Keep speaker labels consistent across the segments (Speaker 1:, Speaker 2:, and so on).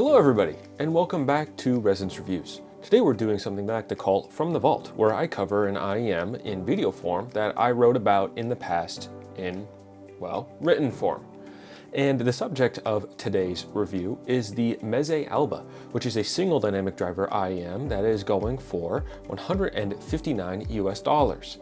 Speaker 1: Hello everybody, and welcome back to Resonance Reviews. Today we're doing something that I like to call From the Vault, where I cover an IEM in video form that I wrote about in the past in, well, written form. And the subject of today's review is the Meze Alba, which is a single dynamic driver IEM that is going for $159 US.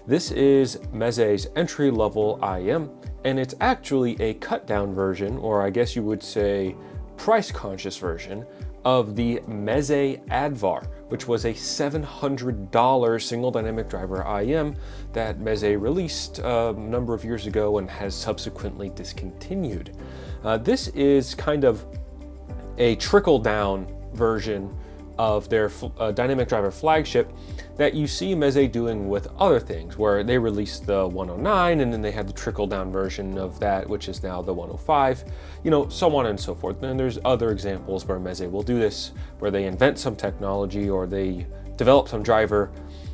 Speaker 1: This is Meze's entry-level IEM, and it's actually a cut-down version, or I guess you would say price-conscious version, of the Meze Advar, which was a $700 single dynamic driver IEM that Meze released a number of years ago and has subsequently discontinued. This is kind of a trickle-down version of their dynamic driver flagship that you see Meze doing with other things, where they released the 109 and then they had the trickle-down version of that, which is now the 105, you know, so on and so forth. And there's other examples where Meze will do this, where they invent some technology or they develop some driver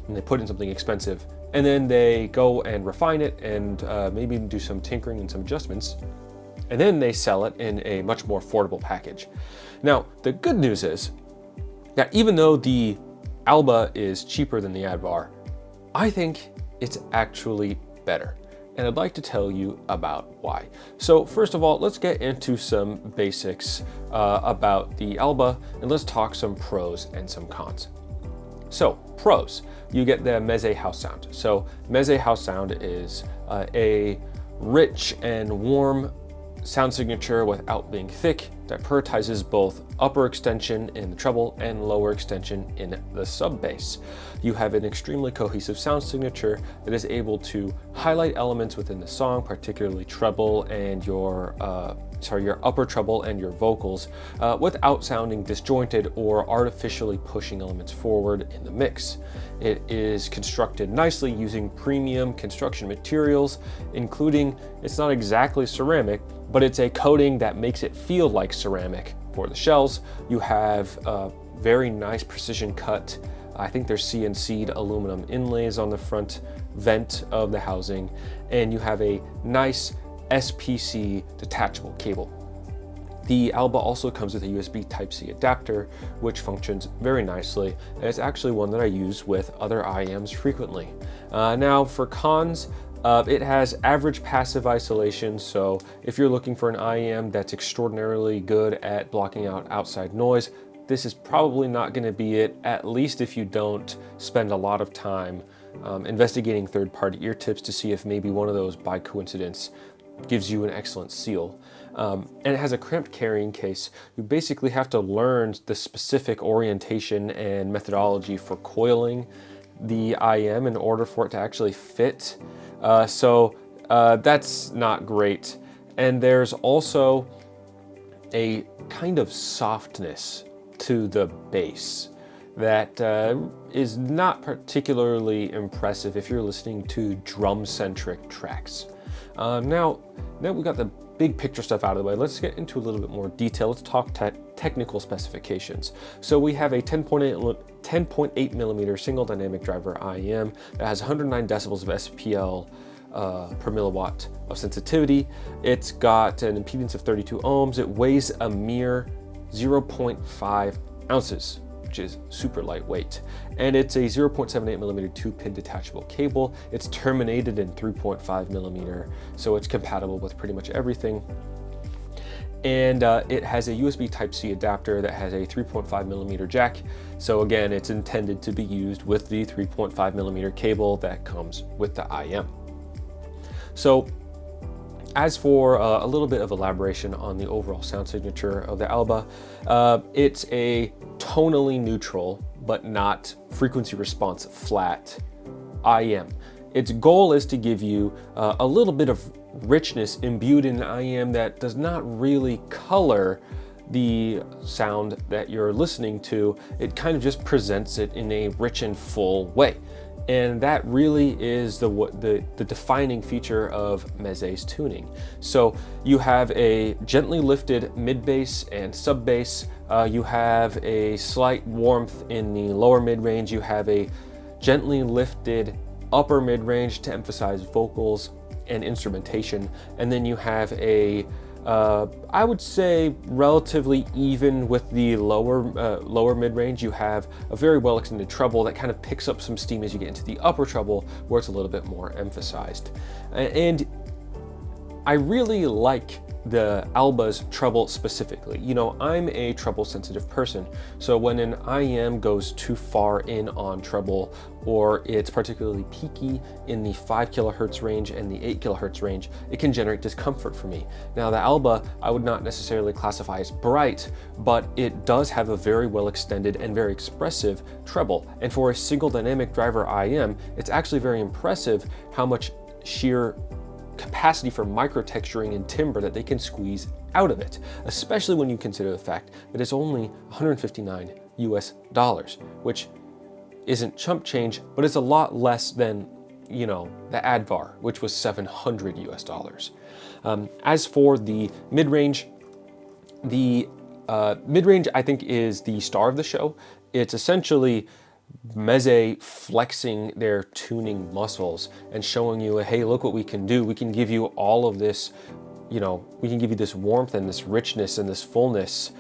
Speaker 1: and they put in something expensive, and then they go and refine it and maybe do some tinkering and some adjustments, and then they sell it in a much more affordable package. Now, the good news is that even though the Alba is cheaper than the Advar, I think it's actually better. And I'd like to tell you about why. So first of all, let's get into some basics about the Alba, and let's talk some pros and some cons. So pros, you get the Meze house sound. So Meze house sound is a rich and warm sound signature without being thick, that prioritizes both upper extension in the treble and lower extension in the sub bass. You have an extremely cohesive sound signature that is able to highlight elements within the song, particularly treble and your upper treble and your vocals, without sounding disjointed or artificially pushing elements forward in the mix. It is constructed nicely using premium construction materials, including, it's not exactly ceramic, but it's a coating that makes it feel like ceramic for the shells. You have very nice precision cut, I think they're CNC'd aluminum inlays on the front vent of the housing, and you have a nice SPC detachable cable. The Alba also comes with a USB Type-C adapter, which functions very nicely, and it's actually one that I use with other IEMs frequently. Now for cons, it has average passive isolation, so if you're looking for an IEM that's extraordinarily good at blocking out outside noise, this is probably not going to be it, at least if you don't spend a lot of time investigating third-party ear tips to see if maybe one of those by coincidence gives you an excellent seal. And it has a cramped carrying case. You basically have to learn the specific orientation and methodology for coiling the IEM in order for it to actually fit. So that's not great. And there's also a kind of softness to the bass that is not particularly impressive if you're listening to drum-centric tracks. Now we got the big picture stuff out of the way, let's get into a little bit more detail. Let's talk technical specifications. So we have a 10.8 millimeter single dynamic driver IEM that has 109 decibels of SPL per milliwatt of sensitivity. It's got an impedance of 32 ohms. It weighs a mere 0.5 ounces, which is super lightweight. And it's a 0.78 millimeter 2-pin detachable cable. It's terminated in 3.5 millimeter, so it's compatible with pretty much everything. And it has a USB Type-C adapter that has a 3.5 millimeter jack. So again, it's intended to be used with the 3.5 millimeter cable that comes with the IEM. So as for a little bit of elaboration on the overall sound signature of the Alba, it's a tonally neutral, but not frequency response flat IEM. Its goal is to give you a little bit of richness imbued in an IEM that does not really color the sound that you're listening to. It kind of just presents it in a rich and full way. And that really is the defining feature of Meze's tuning. So you have a gently lifted mid-bass and sub-bass. You have a slight warmth in the lower mid-range. You have a gently lifted upper mid-range to emphasize vocals and instrumentation. And then you have a I would say relatively even with the lower mid-range. You have a very well extended treble that kind of picks up some steam as you get into the upper treble, where it's a little bit more emphasized. And I really like the Alba's treble specifically. You know, I'm a treble sensitive person, so when an IEM goes too far in on treble, or it's particularly peaky in the 5 kilohertz range and the 8 kilohertz range, it can generate discomfort for me. Now the Alba, I would not necessarily classify as bright, but it does have a very well extended and very expressive treble. And for a single dynamic driver IEM, it's actually very impressive how much sheer capacity for microtexturing and timbre that they can squeeze out of it, especially when you consider the fact that it's only $159 US, which isn't chump change, but it's a lot less than, you know, the Advar, which was $700 US. As for the mid-range, mid-range I think is the star of the show. It's essentially Meze flexing their tuning muscles and showing you, hey, look what we can do. We can give you all of this, you know, we can give you this warmth and this richness and this fullness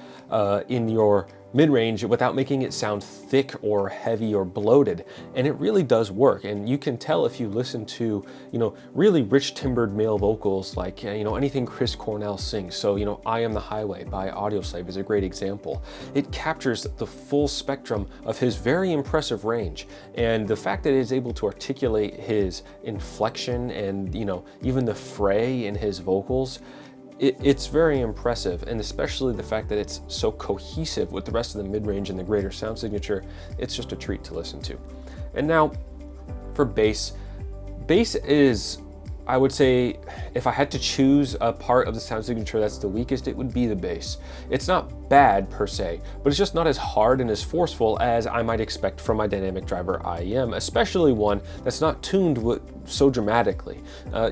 Speaker 1: in your mid-range without making it sound thick or heavy or bloated. And it really does work. And you can tell if you listen to, you know, really rich timbered male vocals, like, you know, anything Chris Cornell sings. So, you know, I Am the Highway by Audioslave is a great example. It captures the full spectrum of his very impressive range. And the fact that it's able to articulate his inflection and, you know, even the fray in his vocals, it's very impressive, and especially the fact that it's so cohesive with the rest of the mid-range and the greater sound signature, it's just a treat to listen to. And now for bass. Bass is, I would say, if I had to choose a part of the sound signature that's the weakest, it would be the bass. It's not bad per se, but it's just not as hard and as forceful as I might expect from my dynamic driver IEM, especially one that's not tuned so dramatically.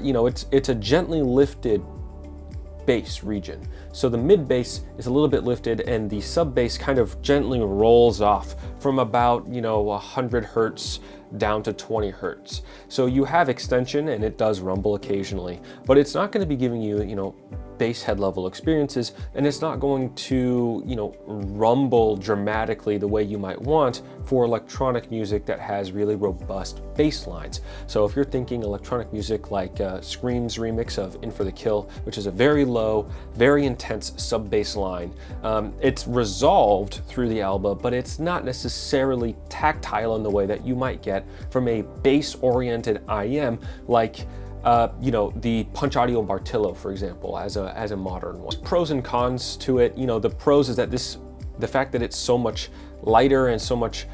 Speaker 1: You know, it's a gently lifted bass region. So the mid bass is a little bit lifted and the sub bass kind of gently rolls off from about, you know, 100 hertz down to 20 hertz. So you have extension and it does rumble occasionally, but it's not going to be giving you, you know, bass head level experiences, and it's not going to, you know, rumble dramatically the way you might want for electronic music that has really robust bass lines. So if you're thinking electronic music like Scream's remix of In for the Kill, which is a very low, very intense sub bass line, it's resolved through the Alba, but it's not necessarily tactile in the way that you might get from a bass oriented IEM like you know, the Punch Audio Martillo, for example, as a modern one. Pros and cons to it. You know, the pros is that the fact that it's so much lighter and so much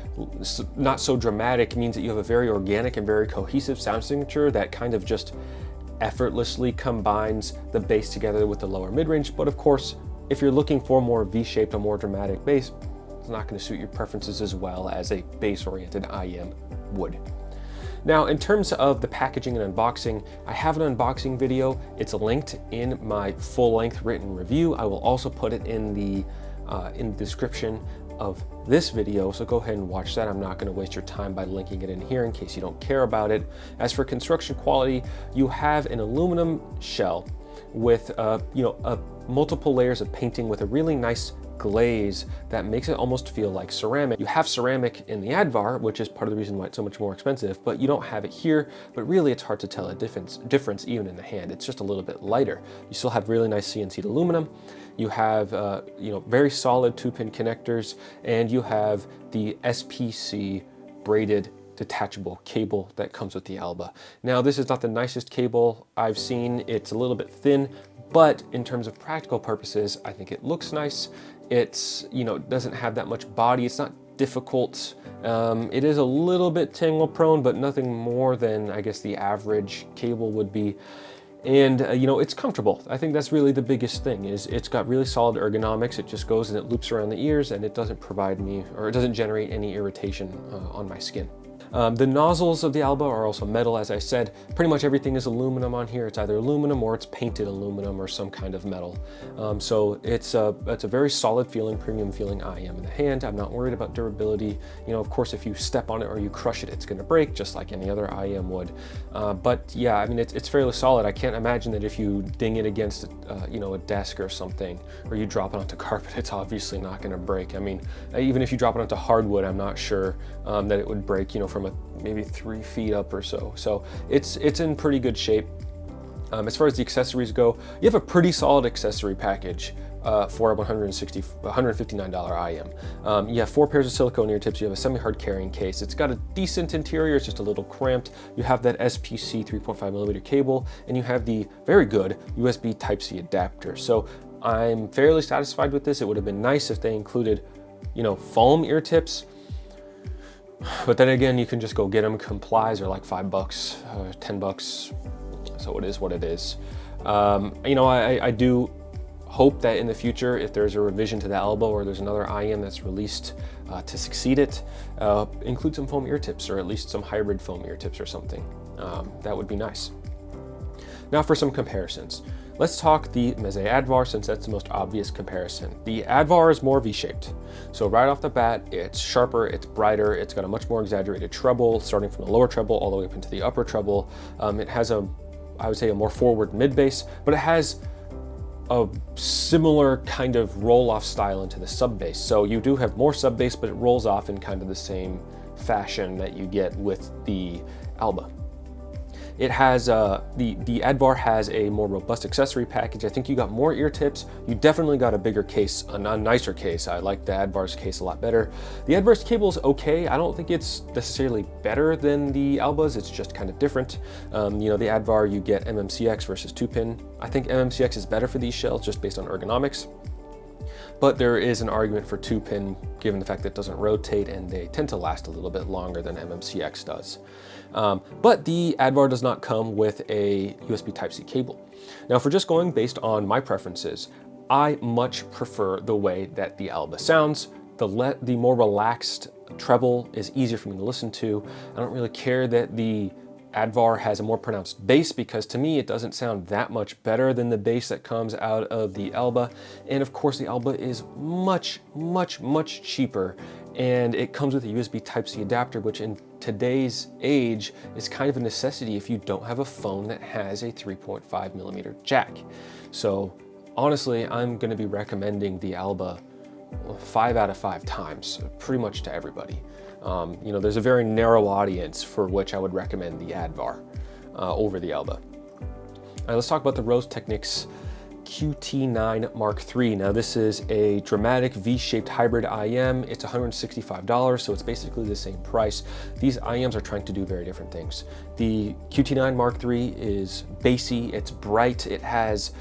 Speaker 1: not so dramatic means that you have a very organic and very cohesive sound signature that kind of just effortlessly combines the bass together with the lower mid-range. But of course, if you're looking for more V-shaped, a more dramatic bass, it's not going to suit your preferences as well as a bass-oriented IEM would. Now, in terms of the packaging and unboxing, I have an unboxing video. It's linked in my full-length written review. I will also put it in the description of this video, so go ahead and watch that. I'm not going to waste your time by linking it in here in case you don't care about it. As for construction quality, you have an aluminum shell with you know, multiple layers of painting with a really nice glaze that makes it almost feel like ceramic. You have ceramic in the Advar, which is part of the reason why it's so much more expensive, but you don't have it here. But really it's hard to tell a difference even in the hand. It's just a little bit lighter. You still have really nice CNC'd aluminum. You have you know, very solid 2-pin connectors, and you have the SPC braided detachable cable that comes with the Alba. Now, this is not the nicest cable I've seen. It's a little bit thin, but in terms of practical purposes, I think it looks nice. It's, you know, doesn't have that much body. It's not difficult. It is a little bit tangle prone, but nothing more than, I guess, the average cable would be. And you know, it's comfortable. I think that's really the biggest thing, is it's got really solid ergonomics. It just goes and it loops around the ears, and it doesn't provide me, or it doesn't generate any irritation on my skin. The nozzles of the Alba are also metal, as I said. Pretty much everything is aluminum on here. It's either aluminum or it's painted aluminum or some kind of metal. So it's a very solid feeling, premium feeling IEM in the hand. I'm not worried about durability. You know, of course, if you step on it or you crush it, it's going to break just like any other IEM would. But yeah, I mean, it's fairly solid. I can't imagine that if you ding it against, you know, a desk or something, or you drop it onto carpet, it's obviously not going to break. I mean, even if you drop it onto hardwood, I'm not sure that it would break, you know, from maybe 3 feet up or so. So it's in pretty good shape. As far as the accessories go, you have a pretty solid accessory package for a $159 IEM. You have 4 pairs of silicone ear tips. You have a semi-hard carrying case. It's got a decent interior. It's just a little cramped. You have that SPC 3.5mm cable, and you have the very good USB Type-C adapter. So I'm fairly satisfied with this. It would have been nice if they included, you know, foam ear tips. But then again, you can just go get them. Complies are like $5, $10. So it is what it is. You know, I do hope that in the future, if there's a revision to the Alba or there's another IEM that's released to succeed it, include some foam ear tips, or at least some hybrid foam ear tips or something. That would be nice. Now for some comparisons. Let's talk the Meze Advar, since that's the most obvious comparison. The Advar is more V-shaped. So right off the bat, it's sharper, it's brighter, it's got a much more exaggerated treble, starting from the lower treble all the way up into the upper treble. It has I would say a more forward mid bass, but it has a similar kind of roll-off style into the sub bass. So you do have more sub bass, but it rolls off in kind of the same fashion that you get with the Alba. It has, the Advar has a more robust accessory package. I think you got more ear tips. You definitely got a bigger case, a nicer case. I like the Advar's case a lot better. The Advar's cable is okay. I don't think it's necessarily better than the Alba's. It's just kind of different. You know, the Advar, you get MMCX versus 2-pin. I think MMCX is better for these shells just based on ergonomics. But there is an argument for 2-pin given the fact that it doesn't rotate and they tend to last a little bit longer than MMCX does. But the Advar does not come with a USB Type-C cable. Now, if we're just going based on my preferences, I much prefer the way that the Alba sounds. The more relaxed treble is easier for me to listen to. I don't really care that the Advar has a more pronounced bass, because to me it doesn't sound that much better than the bass that comes out of the Alba. And of course the Alba is much cheaper, and it comes with a USB Type-C adapter, which in today's age is kind of a necessity if you don't have a phone that has a 3.5mm jack. So honestly, I'm going to be recommending the Alba 5 out of 5 times, pretty much to everybody. You know, there's a very narrow audience for which I would recommend the Advar over the Alba. Now let's talk about the Rose Technics QT9 Mark III. Now this is a dramatic V-shaped hybrid IEM. It's $165, so it's basically the same price. These IEMs are trying to do very different things. The QT9 Mark III is bassy, it's bright, it has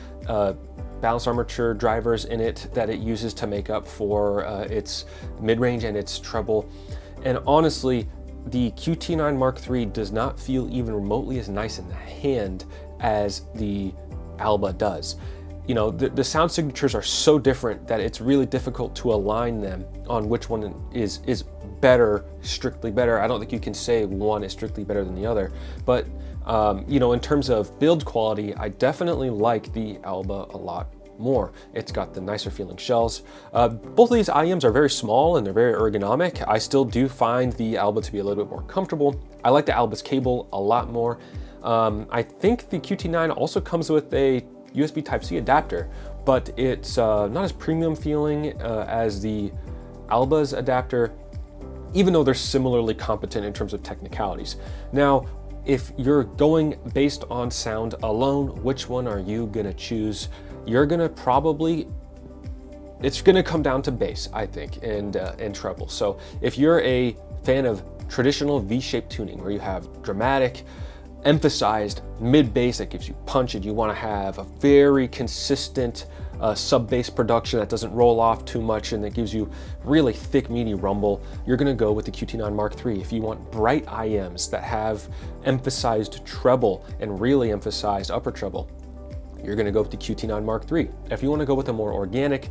Speaker 1: balanced armature drivers in it that it uses to make up for its mid-range and its treble. And honestly, the QT9 Mark III does not feel even remotely as nice in the hand as the Alba does. You know, the sound signatures are so different that it's really difficult to align them on which one is better, strictly better. I don't think you can say one is strictly better than the other, but you know, in terms of build quality, I definitely like the Alba a lot more. It's got the nicer feeling shells. Both of these IEMs are very small and they're very ergonomic. I still do find the Alba to be a little bit more comfortable. I like the Alba's cable a lot more. I think the QT9 also comes with a USB Type-C adapter, but it's not as premium feeling as the Alba's adapter, even though they're similarly competent in terms of technicalities. Now, if you're going based on sound alone, which one are you gonna choose? You're gonna probably, it's gonna come down to bass, I think, and treble. So if you're a fan of traditional V-shaped tuning where you have dramatic, emphasized mid-bass that gives you punch, and you want to have a very consistent sub-bass production that doesn't roll off too much and that gives you really thick, meaty rumble, you're going to go with the QT9 Mark III. If you want bright IEMs that have emphasized treble and really emphasized upper treble, you're going to go with the QT9 Mark III. If you want to go with a more organic,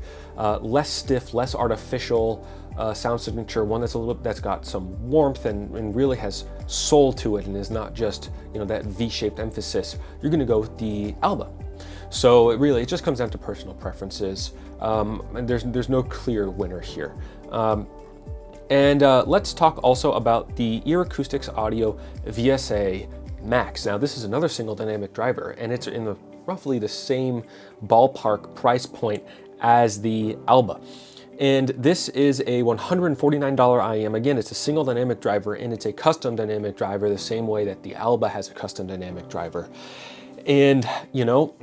Speaker 1: less stiff, less artificial sound signature, one that's got some warmth and really has soul to it and is not just, you know, that V-shaped emphasis, you're going to go with the Alba. So it just comes down to personal preferences, and there's no clear winner here. Let's talk also about the EarAcoustics Audio VSA Max. Now this is another single dynamic driver, and it's in roughly the same ballpark price point as the Alba. And this is a $149 IM. Again, it's a single dynamic driver, and it's a custom dynamic driver the same way that the Alba has a custom dynamic driver. And, you know,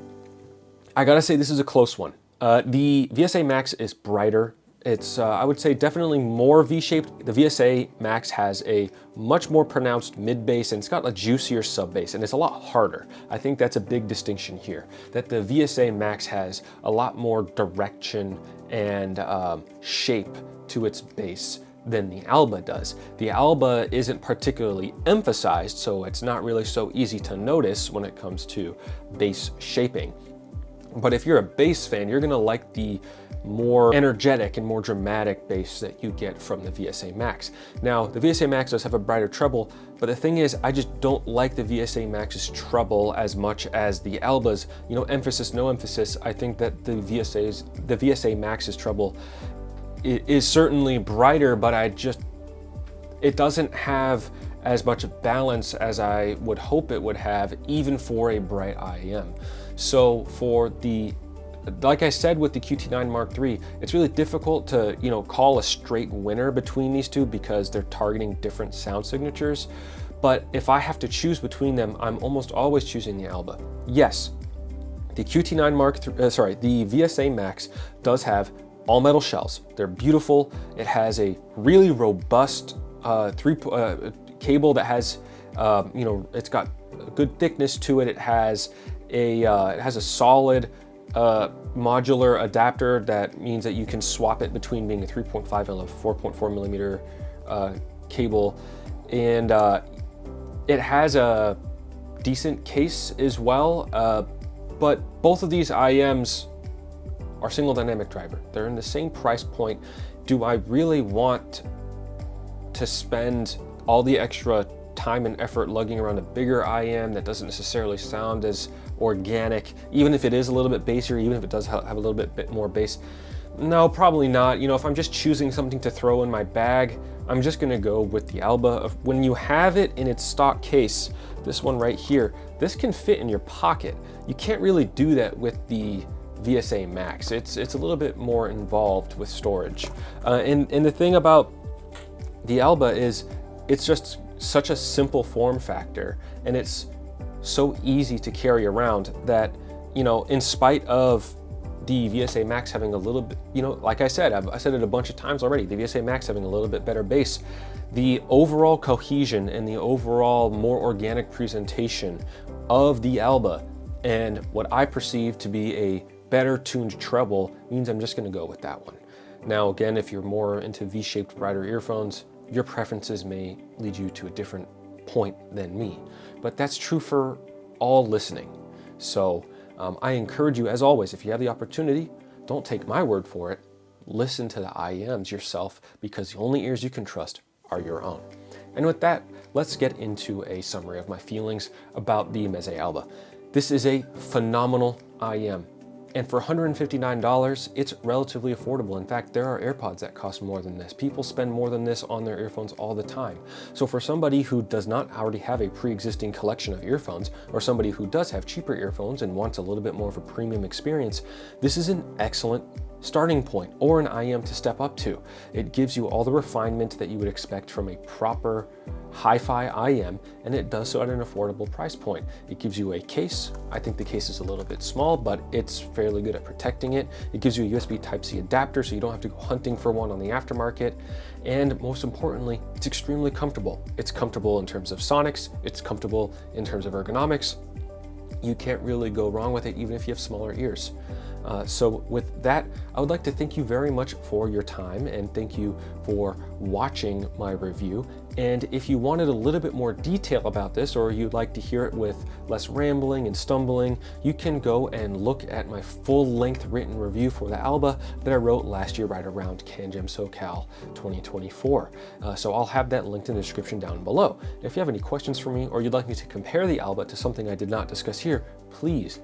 Speaker 1: I gotta say this is a close one. The VSA Max is brighter. It's, I would say, definitely more V-shaped. The VSA Max has a much more pronounced mid-bass, and it's got a juicier sub-bass, and it's a lot harder. I think that's a big distinction here, that the VSA Max has a lot more direction and shape to its bass than the Alba does. The Alba isn't particularly emphasized, so it's not really so easy to notice when it comes to bass shaping. But if you're a bass fan, you're gonna like the more energetic and more dramatic bass that you get from the VSA Max. Now, the VSA Max does have a brighter treble, but the thing is, I just don't like the VSA Max's treble as much as the Alba's, you know, emphasis, no emphasis. I think that the VSA Max's treble is certainly brighter, but it doesn't have as much balance as I would hope it would have, even for a bright IEM. So like I said with the QT9 Mark III, it's really difficult to, you know, call a straight winner between these two because they're targeting different sound signatures. But if I have to choose between them, I'm almost always choosing the Alba. Yes, the QT9 Mark III, the VSA Max does have all metal shells. They're beautiful. It has a really robust cable that has, you know, it's got a good thickness to it. It has a solid modular adapter. That means that you can swap it between being a 3.5 and a 4.4 millimeter cable, and it has a decent case as well. But both of these IEMs are single dynamic driver. They're in the same price point. Do I really want to spend all the extra time and effort lugging around a bigger IM that doesn't necessarily sound as organic, even if it is a little bit bassier, even if it does have a little bit more bass? No, probably not. You know, if I'm just choosing something to throw in my bag, I'm just gonna go with the Alba. When you have it in its stock case, this one right here, this can fit in your pocket. You can't really do that with the VSA Max. It's a little bit more involved with storage. And the thing about the Alba is it's just such a simple form factor, and it's so easy to carry around that, you know, in spite of the VSA Max having a little bit, you know, like I said, I said it a bunch of times already, the VSA Max having a little bit better bass, the overall cohesion and the overall more organic presentation of the Alba and what I perceive to be a better tuned treble means I'm just gonna go with that one. Now, again, if you're more into V-shaped brighter earphones, your preferences may lead you to a different point than me, but that's true for all listening. So I encourage you, as always, if you have the opportunity, don't take my word for it. Listen to the IEMs yourself, because the only ears you can trust are your own. And with that, let's get into a summary of my feelings about the Meze Alba. This is a phenomenal IEM. And for $159, it's relatively affordable. In fact, there are AirPods that cost more than this. People spend more than this on their earphones all the time. So for somebody who does not already have a pre-existing collection of earphones, or somebody who does have cheaper earphones and wants a little bit more of a premium experience, this is an excellent starting point, or an IEM to step up to. It gives you all the refinement that you would expect from a proper hi-fi IEM, and it does so at an affordable price point. It gives you a case. I think the case is a little bit small, but it's fairly good at protecting it. It gives you a USB Type-C adapter, so you don't have to go hunting for one on the aftermarket. And most importantly, it's extremely comfortable. It's comfortable in terms of sonics. It's comfortable in terms of ergonomics. You can't really go wrong with it, even if you have smaller ears. So with that, I would like to thank you very much for your time and thank you for watching my review. And if you wanted a little bit more detail about this, or you'd like to hear it with less rambling and stumbling, you can go and look at my full-length written review for the Alba that I wrote last year right around CanJam SoCal 2024. So I'll have that linked in the description down below. If you have any questions for me, or you'd like me to compare the Alba to something I did not discuss here, please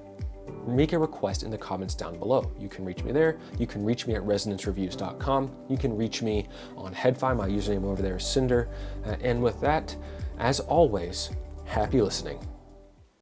Speaker 1: make a request in the comments down below. You can reach me there. You can reach me at resonancereviews.com. You can reach me on Headfi. My username over there is Cinder. And with that, as always, happy listening.